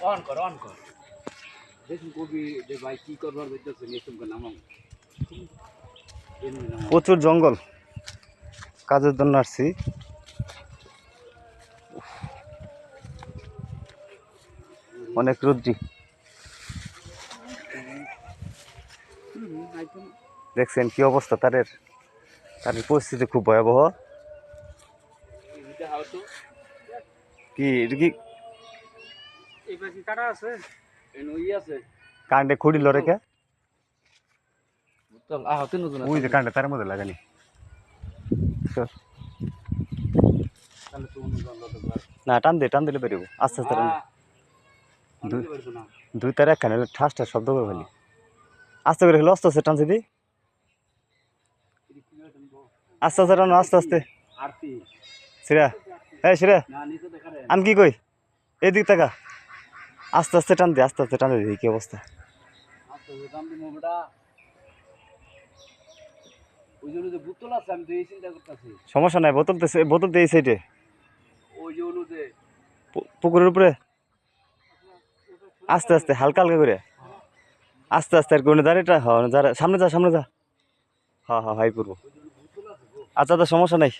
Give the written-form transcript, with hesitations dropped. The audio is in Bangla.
অন কর অন কর দেখুন কবি যে ভাই কি করবার বলতেছে নিয়ে তোমাকে নামাম প্রচুর জঙ্গল কাজের জন্য আসছি। অনেক রুদ্রি দেখছেন কি অবস্থা তাদের তাদের পরিস্থিতি খুব ভয়াবহ। কি এটা কি কাটা আছে আছে কাণ্ডে খুঁড়ি রেখে আহতে নতুন ওই যে কাণ্ডে তার মধ্যে লাগানি না টান দিলে বেরিব আস্তে আস্তে টান দুই তার একখানে ঠাস ঠাস শব্দ করে ফেলি আস্তে করে খেলে আস্তে আস্তে টানছে দি আস্তে আস্তে টানো আস্তে আস্তে সিরা হ্যাঁ সিরা আমি কি কই এদিক টাকা আস্তে আস্তে টান দে কি অবস্থা। সমস্যা নাই বোতল তো এই সাইডে পুকুরের উপরে আস্তে আস্তে হালকা হালকা করে আস্তে আস্তে আর কোনো দাঁড়িয়েটা সামনে যা হ্যাঁ হাই করবো আচ্ছা তো সমস্যা নাই।